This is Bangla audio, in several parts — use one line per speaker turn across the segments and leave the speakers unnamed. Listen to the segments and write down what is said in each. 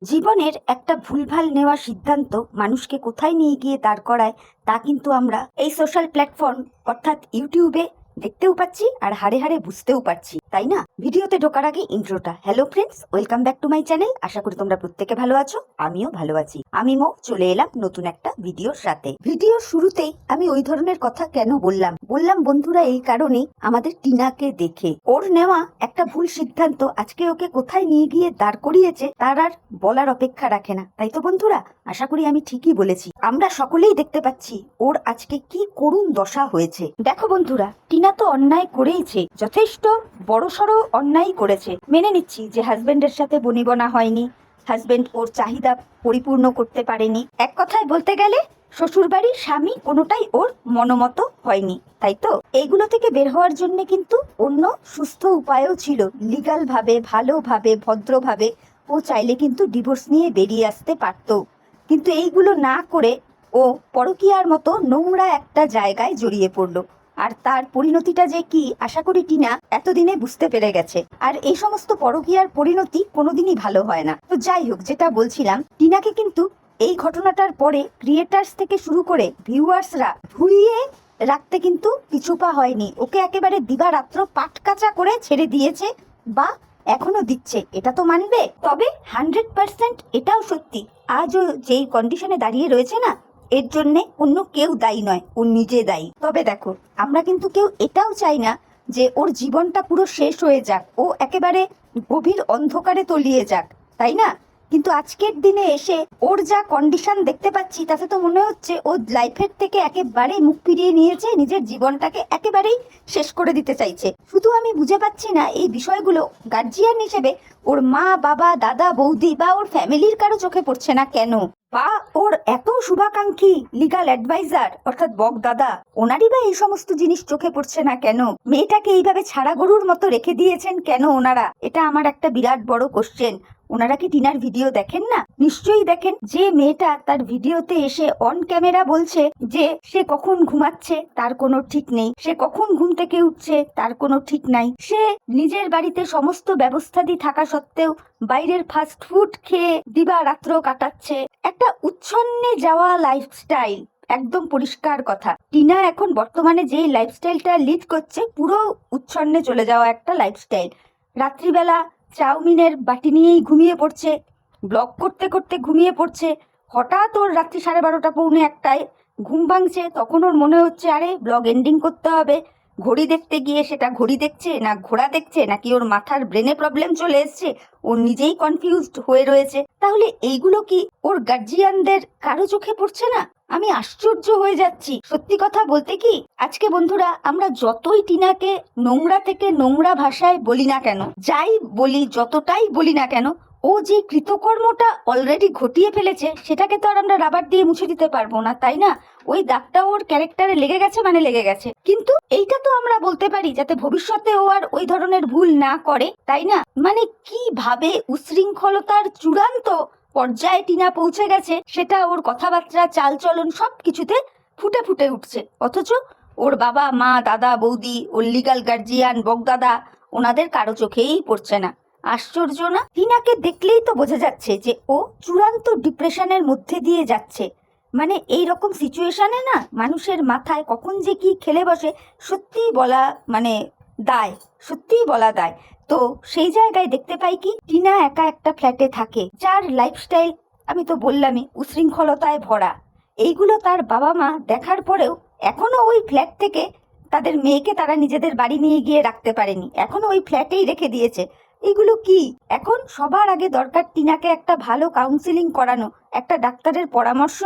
জীবনের একটা ভুলভাল নেওয়া সিদ্ধান্ত মানুষকে কোথায় নিয়ে গিয়ে দাঁড় করায় তা কিন্তু আমরা এই সোশ্যাল প্ল্যাটফর্ম অর্থাৎ ইউটিউবে দেখতেও পাচ্ছি আর হাড়ে হাড়ে বুঝতেও পারছি, তাই না? ভিডিওতে ঢোকার আগে ইন্ট্রোটা। Hello friends, welcome back to my channel. আশা করি তোমরা প্রত্যেকে ভালো আছো, আমিও ভালো আছি। আমি মৌ চলে এলাম নতুন একটা ভিডিওর সাথে। ভিডিওর শুরুতেই আমি ওই ধরনের কথা কেন বললাম বন্ধুরা, এই কারণেই আমাদের টিনাকে দেখে ওর নেওয়া একটা ভুল সিদ্ধান্ত আজকে ওকে কোথায় নিয়ে গিয়ে দাঁড় করিয়েছে তার আর বলার অপেক্ষা রাখে না। তাই তো বন্ধুরা, আশা করি আমি ঠিকই বলেছি। আমরা সকলেই দেখতে পাচ্ছি ওর আজকে কি করুণ দশা হয়েছে। দেখো বন্ধুরা, টিনা তো অন্যায় করেইছে, যথেষ্ট বড়সড় অন্যায় করেছে। মেনে নিচ্ছি যে হাজবেন্ডের সাথে বনিবনা হয়নি, হাজবেন্ড ওর চাহিদা পরিপূর্ণ করতে পারেনি। এক কথায় বলতে গেলে শ্বশুরবাড়ির স্বামী কোনোটাই ওর মনোমতো হয়নি, তাই তো? এইগুলো থেকে বের হওয়ার জন্য কিন্তু অন্য সুস্থ উপায়ও ছিল। লিগাল ভাবে, ভালোভাবে, ভদ্রভাবে ও চাইলে কিন্তু ডিভোর্স নিয়ে বেরিয়ে আসতে পারতো, কিন্তু এইগুলো না করে ও পরকীয়ার মতো নোংরা একটা জায়গায় জড়িয়ে পড়লো। আর তার পরিণতিটা যে কি, আশা করি টিনা এতদিনে বুঝতে পেরে গেছে। আর এই সমস্ত পরকীয়ার পরিণতি কোনোদিনই ভালো হয় না। তো যাই হোক, যেটা বলছিলাম, টিনাকে কিন্তু এই ঘটনাটার পরে ক্রিয়েটার্স থেকে শুরু করে ভিউয়ার্সরা ধুইয়ে রাখতে কিন্তু পিছুপা হয়নি। ওকে একেবারে দিবারাত্র পাটকাচা করে ছেড়ে দিয়েছে, বা এখনো দিচ্ছে, এটা তো মানবে। তবে 100% এটাও সত্যি, আজও যেই কন্ডিশনে দাঁড়িয়ে রয়েছে না, এর জন্যে অন্য কেউ দায়ী নয়, ও নিজে দায়ী। তবে দেখো, আমরা কিন্তু কেউ এটাও চাই না যে ওর জীবনটা পুরো শেষ হয়ে যাক, ও একেবারে গভীর অন্ধকারে তলিয়ে যাক, তাই না? কিন্তু আজকের দিনে এসে ওর যা কন্ডিশন দেখতে পাচ্ছি, তাতে তো মনে হচ্ছে ও লাইফের থেকে একেবারেই মুখ ফিরিয়ে নিয়েছে, নিজের জীবনটাকে একেবারেই শেষ করে দিতে চাইছে। শুধু আমি বুঝে পাচ্ছি না এই বিষয়গুলো গার্জিয়ান হিসেবে ওর মা, বাবা, দাদা, বৌদি বা ওর ফ্যামিলির কারো চোখে পড়ছে না কেন, বা ওর এত শুভাকাঙ্ক্ষী লিগাল অ্যাডভাইজার অর্থাৎ বক দাদা, ওনারই বা এই সমস্ত জিনিস চোখে পড়ছে না কেন? মেয়েটাকে এইভাবে ছাড়া গরুর মতো রেখে দিয়েছেন কেন ওনারা? এটা আমার একটা বিরাট বড় কোশ্চেন। ওনারা কি টিনার ভিডিও দেখেন না? নিশ্চয়ই দেখেন। যে মেয়েটা তার ভিডিওতে এসে অন ক্যামেরা বলছে যে সে কখন ঘুমাচ্ছে তার কোনো ঠিক নেই, সে কখন ঘুম থেকে উঠছে তার কোনো ঠিক নাই, সে নিজের বাড়িতে সমস্ত ব্যবস্থা দিয়ে থাকা সত্ত্বেও বাইরের ফাস্ট ফুড খেয়ে দিবা রাত্র কাটাচ্ছে, একটা উচ্ছন্নে যাওয়া লাইফস্টাইল। একদম পরিষ্কার কথা, টিনা এখন বর্তমানে যে লাইফস্টাইলটা লিড করছে, পুরো উচ্ছন্নে চলে যাওয়া একটা লাইফস্টাইল। রাত্রিবেলা চাউমিনের বাটি নিয়েই ঘুমিয়ে পড়ছে, ব্লগ করতে করতে ঘুমিয়ে পড়ছে। হঠাৎ ওর রাত্রি 12:30 পৌনে 1টায় ঘুম ভাঙছে, তখন ওর মনে হচ্ছে আরে ব্লগ এন্ডিং করতে হবে। ঘড়ি দেখতে গিয়ে সেটা ঘড়ি দেখছে না ঘোড়া দেখছে, নাকি ওর মাথার ব্রেনে প্রবলেম চলে এসছে, ও নিজেই কনফিউজড হয়ে রয়েছে। তাহলে এইগুলো কি ওর গার্জিয়ানদের কারো চোখে পড়ছে না? আমি আশ্চর্য হয়ে যাচ্ছি। সত্যি কথা বলতে কি, আজকে বন্ধুরা আমরা যতই টিনাকে নোংরা থেকে নোংরা ভাষায় বলি না কেন, যাই বলি, যতটাই বলি না কেন, ও যে কৃতকর্মটা অলরেডি ঘটিয়ে ফেলেছে সেটাকে তো আর আমরা রাবার দিয়ে মুছে দিতে পারবো না, তাই না? ওই দাগটা ওর ক্যারেক্টারে লেগে গেছে মানে লেগে গেছে, কিন্তু এইটা তো আমরা বলতে পারি যাতে ভবিষ্যতে ও আর ওই ধরনের ভুল না করে, তাই না? মানে কিভাবে উশৃঙ্খলতার চূড়ান্ত পর্যায়ে টিনা পৌঁছে গেছে সেটা ওর কথাবার্তা, চালচলন সবকিছুতে ফুটে ফুটে উঠছে। অথচ ওর বাবা, মা, দাদা, বৌদি, ওর লিগাল গার্জিয়ান বকদাদা, ওনাদের কারো চোখেই পড়ছে না। আশ্চর্য না? টিনাকে দেখলেই তো বোঝা যাচ্ছে যে ও চূড়ান্ত ডিপ্রেশনের মধ্যে দিয়ে যাচ্ছে। মানে এই রকম সিচুয়েশনে না মানুষের মাথায় কখন যে কি খেলে বসে সত্যিই বলা মানে দায়, সত্যিই বলা দায়। তো সেই জায়গায় দেখতে পাই কি, টিনা একা একটা ফ্ল্যাটে থাকে, যার লাইফস্টাইল আমি তো বললামই উশৃঙ্খলতায় ভরা। এইগুলো তার বাবা মা দেখার পরেও এখনো ওই ফ্ল্যাট থেকে তাদের মেয়েকে তারা নিজেদের বাড়ি নিয়ে গিয়ে রাখতে পারেনি, এখনো ওই ফ্ল্যাটেই রেখে দিয়েছে। এগুলো কি? এখন সবার আগে দরকার টিনাকে একটা ভালো কাউন্সিলিং করানো, একটা ডাক্তারের পরামর্শ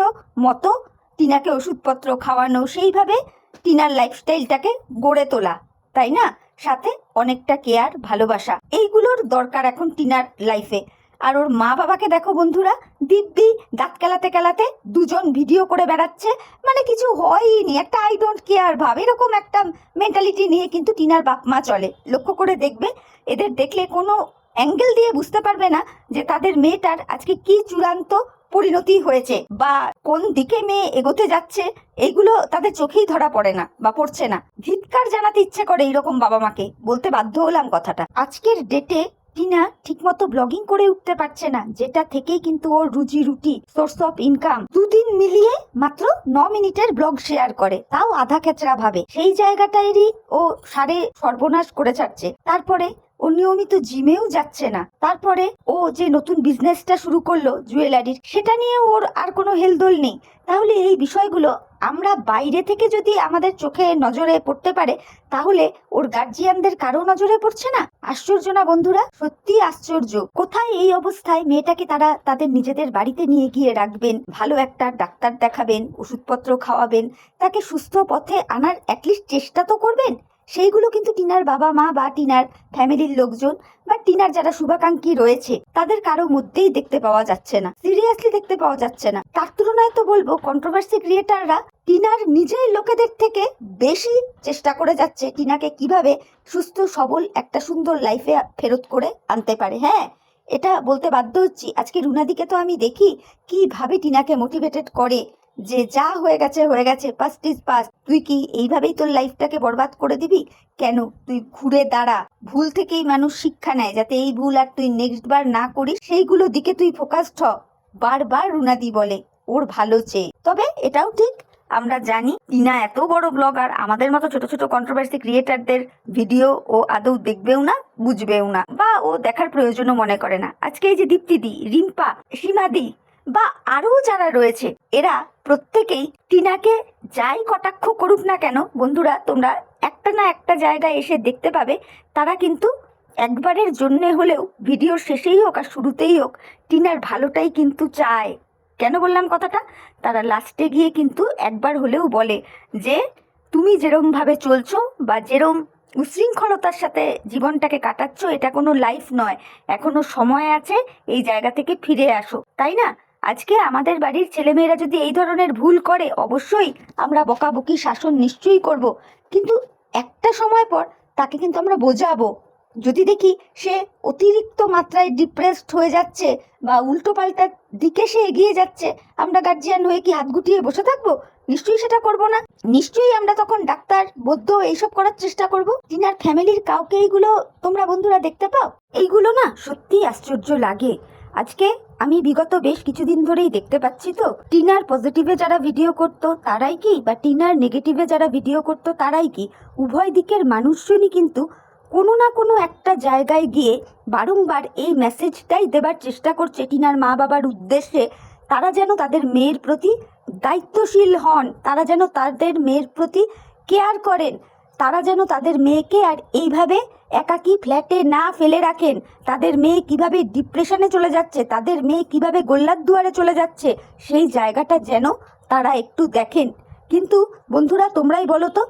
মতো টিনাকে ওষুধপত্র খাওয়ানো, সেইভাবে টিনার লাইফস্টাইলটাকে গড়ে তোলা, তাই না? সাথে অনেকটা কেয়ার, ভালোবাসা, এইগুলোর দরকার এখন টিনার লাইফে। আর ওর মা বাবাকে দেখো বন্ধুরা, দিব্যি দাঁত কেলাতে কেলাতে দুজন ভিডিও করে বেড়াচ্ছে, মানে কিছু হয়নি, একটা আই ডোন্ট কেয়ার ভাব, এরকম একটা মেন্টালিটি নিয়ে কিন্তু টিনার বাপ মা চলে। লক্ষ্য করে দেখবে, এদের দেখলে কোনো অ্যাঙ্গেল দিয়ে বুঝতে পারবে না যে তাদের মেয়েটার আজকে কি চূড়ান্ত পরিণতি হয়েছে বা কোন দিকে মেয়ে এগোতে যাচ্ছে, এইগুলো তাদের চোখেই ধরা পড়ে না বা পড়ছে না। ধিক্কার জানাতে ইচ্ছে করে এইরকম বাবা মাকে, বলতে বাধ্য হলাম কথাটা। আজকের ডেটে টিনা ঠিকমতো ব্লগিং করে উঠতে পারছে না, যেটা থেকেই কিন্তু ওর রুজি রুটি, সোর্স অফ ইনকাম। দুদিন মিলিয়ে মাত্র 9 মিনিটের ব্লগ শেয়ার করে, তাও আধা খেচড়া ভাবে। সেই জায়গাটারই ও সারে সর্বনাশ করে ছাড়ছে। তারপরে ও নিয়মিত জিমেও যাচ্ছে না। তারপরে ও যে নতুন বিজনেসটা শুরু করলো জুয়েলারির, সেটা নিয়ে ওর আর কোনো হেলদোল নেই। তাহলে এই বিষয়গুলো আমরা বাইরে থেকে যদি আমাদের চোখে নজরে পড়তে পারে, তাহলে ওর গার্জিয়ানদের কারো নজরে পড়ছে না? আশ্চর্য না বন্ধুরা? সত্যি আশ্চর্য। কোথায় এই অবস্থায় মেয়েটাকে তারা তাদের নিজেদের বাড়িতে নিয়ে গিয়ে রাখবেন, ভালো একটা ডাক্তার দেখাবেন, ওষুধপত্র খাওয়াবেন, তাকে সুস্থ পথে আনার অ্যাটলিস্ট চেষ্টা তো করবেন। সেইগুলো কিন্তু টিনার বাবা মা বা টিনার ফ্যামিলির লোকজন বা টিনার যারা শুভাকাঙ্ক্ষী রয়েছে তাদের কারো মধ্যেই দেখতে পাওয়া যাচ্ছে না, সিরিয়াসলি দেখতে পাওয়া যাচ্ছে না। তার তুলনায় তো বলবো কন্ট্রোভার্সি ক্রিয়েটাররা টিনার নিজের লোকেদের থেকে বেশি চেষ্টা করে যাচ্ছে টিনাকে কিভাবে সুস্থ সবল একটা সুন্দর লাইফে ফেরত করে আনতে পারে। হ্যাঁ, এটা বলতে বাধ্য হচ্ছি। আজকে রুনাদিকে তো আমি দেখি কিভাবে টিনাকে মোটিভেটেড করে যে যা হয়ে গেছে হয়ে গেছে, পাস্ট ইজ পাস্ট, তুই কি এইভাবেই তোর লাইফটাকে বরবাদ করে দিবি? কেন, তুই ঘুরে দাঁড়া। ভুল থেকেই মানুষ শিক্ষা নেয়, যাতে এই ভুল আর তুই নেক্সট বার না করিস, সেইগুলো দিকে তুই ফোকাসড হ, বারবার রুনাদি বলে ওর ভালো চেয়ে। তবে এটাও ঠিক, আমরা জানি টিনা এত বড় ব্লগার, আমাদের মতো ছোট ছোট কন্ট্রোভার্সি ক্রিয়েটারদের ভিডিও ও আদৌ দেখবেও না, বুঝবেও না, বা ও দেখার প্রয়োজনও মনে করে না। আজকে এই যে দীপ্তিদি, রিম্পা, সীমাদি বা আরও যারা রয়েছে, এরা প্রত্যেকেই টিনাকে যাই কটাক্ষ করুক না কেন বন্ধুরা, তোমরা একটা না একটা জায়গায় এসে দেখতে পাবে তারা কিন্তু একবারের জন্যে হলেও, ভিডিওর শেষেই হোক আর শুরুতেই হোক, টিনার ভালোটাই কিন্তু চায়। কেন বললাম কথাটা? তারা লাস্টে গিয়ে কিন্তু একবার হলেও বলে যে তুমি যেরমভাবে চলছো বা যেরম উশৃঙ্খলতার সাথে জীবনটাকে কাটাচ্ছ, এটা কোনো লাইফ নয়, এখনো সময় আছে, এই জায়গা থেকে ফিরে আসো। তাই না? আজকে আমাদের বাড়ির ছেলেমেয়েরা যদি এই ধরনের ভুল করে, অবশ্যই আমরা বকাবকি শাসন নিশ্চয়ই করব, কিন্তু একটা সময় পর তাকে কিন্তু আমরা বোঝাবো। যদি দেখি সে অতিরিক্ত মাত্রায় ডিপ্রেসড হয়ে যাচ্ছে বা উল্টোপাল্টার দিকে সে এগিয়ে যাচ্ছে, আমরা গার্জিয়ান হয়ে কি হাত গুটিয়ে বসে থাকবো? নিশ্চয়ই সেটা করব না। নিশ্চয়ই আমরা তখন ডাক্তার, বৈদ্য এইসব করার চেষ্টা করব। টিনার ফ্যামিলির কাউকে এইগুলো তোমরা বন্ধুরা দেখতে পাও? এইগুলো না সত্যি আশ্চর্য লাগে। আজকে আমি বিগত বেশ কিছুদিন ধরেই দেখতে পাচ্ছি তো, টিনার পজিটিভে যারা ভিডিও করতো তারাই কি, বা টিনার নেগেটিভে যারা ভিডিও করতো তারাই কি, উভয় দিকের মানুষজনই কিন্তু কোনো না কোনো একটা জায়গায় গিয়ে বারংবার এই মেসেজটাই দেবার চেষ্টা করছে টিনার মা বাবার উদ্দেশ্যে, তারা যেন তাদের মেয়ের প্রতি দায়িত্বশীল হন, তারা যেন তাদের মেয়ের প্রতি কেয়ার করেন, তারা যেন তাদের মেয়েকে আর এইভাবে একাকী ফ্ল্যাটে না ফেলে রাখেন। তাদের মেয়ে কিভাবে ডিপ্রেশনে চলে যাচ্ছে, তাদের মেয়ে কিভাবে গোল্লার দুয়ারে চলে যাচ্ছে, সেই জায়গাটা যেন তারা একটু দেখেন। কিন্তু বন্ধুরা তোমরাই বলো তো,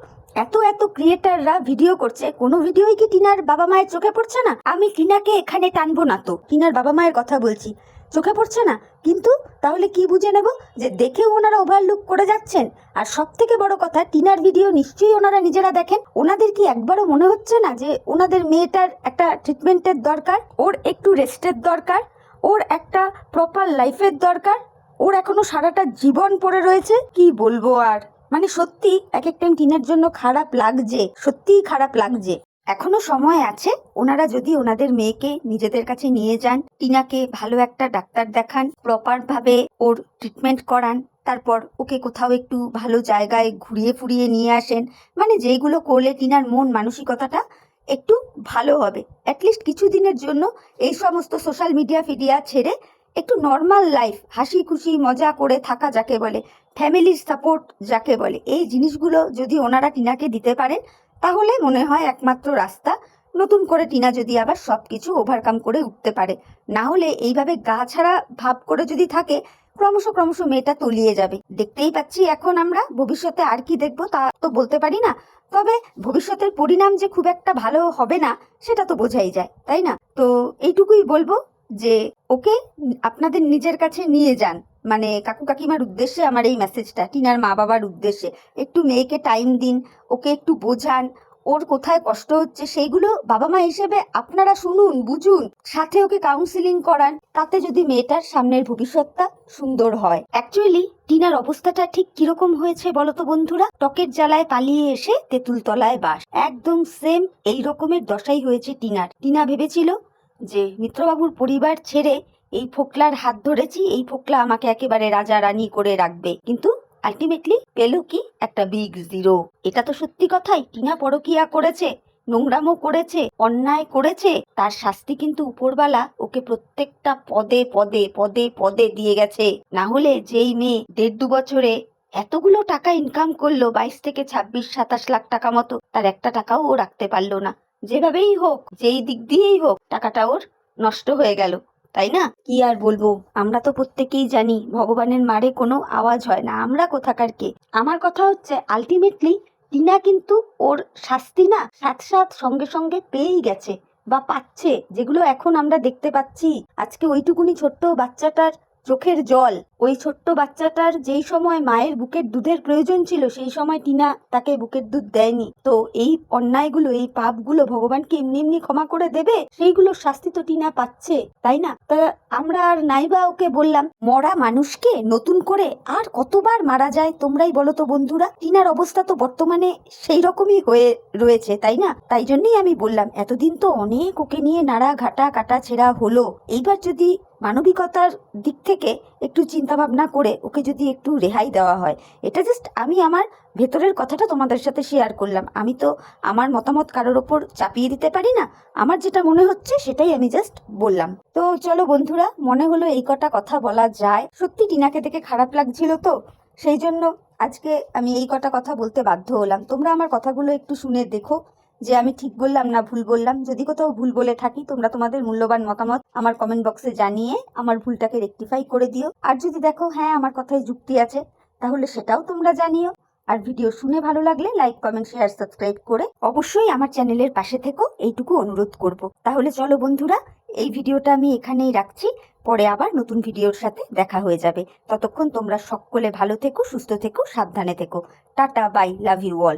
এত এত ক্রিয়েটাররা ভিডিও করছে, কোনো ভিডিওই কি টিনার বাবা মায়ের চোখে পড়ছে না? আমি টিনাকে এখানে টানবো না, তো টিনার বাবা মায়ের কথা বলছি, চোখে পড়ছে না। কিন্তু তাহলে কি বুঝে নেব যে দেখেও ওনারা ওভারলুক করে যাচ্ছেন? আর সব থেকে বড় কথা, টিনার ভিডিও নিশ্চয়ই ওনারা নিজেরা দেখেন। ওনাদের কি একবারও মনে হচ্ছে না যে ওনাদের মেয়েটার একটা ট্রিটমেন্টের দরকার, ওর একটু রেস্টের দরকার, ওর একটা প্রপার লাইফের দরকার? ওর এখনো সারাটা জীবন পড়ে রয়েছে। কি বলবো আর, মানে সত্যি এক এক টাইম টিনার জন্য খারাপ লাগছে, সত্যিই খারাপ লাগছে। এখনো সময় আছে, ওনারা যদি ওনাদের মেয়েকে নিজেদের কাছে নিয়ে যান, টিনাকে ভালো একটা ডাক্তার দেখান, প্রপার ভাবে ওর ট্রিটমেন্ট করান, তারপর ওকে কোথাও একটু ভালো জায়গায় ঘুরিয়ে ফুরিয়ে নিয়ে আসেন, মানে যেইগুলো করলে টিনার মন মানসিকতাটা একটু ভালো হবে। অ্যাটলিস্ট কিছুদিনের জন্য এই সমস্ত সোশ্যাল মিডিয়া ফিডিয়া ছেড়ে একটু নর্মাল লাইফ, হাসি খুশি মজা করে থাকা যাকে বলে, ফ্যামিলির সাপোর্ট যাকে বলে, এই জিনিসগুলো যদি ওনারা টিনাকে দিতে পারেন, তাহলে মনে হয় একমাত্র রাস্তা, নতুন করে টিনা যদি আবার সবকিছু ওভারকাম করে উঠতে পারে। না হলে এইভাবে গা ছাড়া ভাব করে যদি থাকে, ক্রমশ ক্রমশ মেয়েটা তলিয়ে যাবে। দেখতেই পাচ্ছি এখন আমরা, ভবিষ্যতে আর কি দেখবো তা তো বলতে পারি না, তবে ভবিষ্যতের পরিণাম যে খুব একটা ভালো হবে না সেটা তো বোঝাই যায়, তাই না? তো এইটুকুই বলবো যে ওকে আপনাদের নিজের কাছে নিয়ে যান, মানে কাকু কাকিমার উদ্দেশ্যে আমার এই মেসেজটা, টিনার মা বাবার উদ্দেশ্যে। একটু মেয়েকে টাইম দিন, ওকে একটু বোঝান, ওর কোথায় কষ্ট হচ্ছে সেইগুলো বাবা মা হিসেবে আপনারা শুনুন, বুঝুন, সাথে ওকে কাউন্সিলিং করান, তাতে যদি মেয়েটার সামনের ভবিষ্যৎটা সুন্দর হয়। অ্যাকচুয়ালি টিনার অবস্থাটা ঠিক কিরকম হয়েছে বলতো বন্ধুরা? টকের জ্বালায় পালিয়ে এসে তেঁতুল তলায় বাস, একদম সেম এই রকমের দশাই হয়েছে টিনার। টিনা ভেবেছিল যে মিত্রবাবুর পরিবার ছেড়ে এই ফোকলার হাত ধরেছি, এই ফোকলা আমাকে একেবারে রাজা রানী করে রাখবে, কিন্তু আলটিমেটলি পেল কি? একটা বিগ জিরো। এটা তো সত্যি কথাই, টিনা পরকিয়া করেছে, নোংরামো করেছে, অন্যায় করেছে, তার শাস্তি কিন্তু উপরওয়ালা ওকে প্রত্যেকটা পদে পদে পদে পদে দিয়ে গেছে। না হলে যেই মেয়ে 1.5-2 বছরে এতগুলো টাকা ইনকাম করলো, 22 থেকে 26-27 লাখ টাকা মতো, তার একটা টাকাও ও রাখতে পারলো না। যেভাবেই হোক, যেই দিক দিয়েই হোক, টাকাটা ওর নষ্ট হয়ে গেল, তাই না? কি আর বলবো, আমরা তো প্রত্যেকেই জানি ভগবানের মারে কোনো আওয়াজ হয় না, আমরা কোথাকার কে। আমার কথা হচ্ছে আলটিমেটলি টিনা কিন্তু ওর শাস্তি না সাথ সাথ সঙ্গে সঙ্গে পেয়েই গেছে বা পাচ্ছে, যেগুলো এখন আমরা দেখতে পাচ্ছি। আজকে ওইটুকুনি ছোট্ট বাচ্চাটার চোখের জল, ওই ছোট্ট বাচ্চাটার যেই সময় মায়ের বুকের দুধের প্রয়োজন ছিল, সেই সময় টিনা তাকে বুকের দুধ দেয়নি। তো এই অন্যায়গুলো, এই পাপগুলো ভগবান কি এমনি এমনি ক্ষমা করে দেবে? সেইগুলোর শাস্তি তো টিনা পাচ্ছে, তাই না? তা আমরা আর নাইবা ওকে বললাম, মরা মানুষকে নতুন করে আর কতবার মারা যায় তোমরাই বলো তো বন্ধুরা। টিনার অবস্থা তো বর্তমানে সেই রকমই হয়ে রয়েছে, তাই না? তাই জন্যই আমি বললাম, এতদিন তো অনেক ওকে নিয়ে নাড়া ঘাটা কাটা ছেঁড়া হলো, এইবার যদি মানবিকতার দিক থেকে একটু চিন্তা ভাবনা করে ওকে যদি একটু রেহাই দেওয়া হয়। এটা জাস্ট আমি আমার ভেতরের কথাটা তোমাদের সাথে শেয়ার করলাম। আমি তো আমার মতামত কারোর ওপর চাপিয়ে দিতে পারি না, আমার যেটা মনে হচ্ছে সেটাই আমি জাস্ট বললাম। তো চলো বন্ধুরা, মনে হলো এই কটা কথা বলা যায়। সত্যি টিনাকে দেখে খারাপ লাগছিল, তো সেই জন্য আজকে আমি এই কটা কথা বলতে বাধ্য হলাম। তোমরা আমার কথাগুলো একটু শুনে দেখো যে আমি ঠিক বললাম না ভুল বললাম। যদি কোথাও ভুল বলে থাকি, তোমরা তোমাদের মূল্যবান মতামত আমার কমেন্ট বক্সে জানিয়ে আমার ভুলটাকে রেকটিফাই করে দিও। আর যদি দেখো হ্যাঁ আমার কথায় যুক্তি আছে, তাহলে সেটাও তোমরা জানিও। আর ভিডিও শুনে ভালো লাগলে লাইক, কমেন্ট, শেয়ার, সাবস্ক্রাইব করে অবশ্যই আমার চ্যানেলের পাশে থেকো, এইটুকু অনুরোধ করব। তাহলে চলো বন্ধুরা, এই ভিডিওটা আমি এখানেই রাখছি। পরে আবার নতুন ভিডিওর সাথে দেখা হয়ে যাবে। ততক্ষণ তোমরা সকলে ভালো থেকো, সুস্থ থেকো, সাবধানে থেকো। Tata, bye, love you all.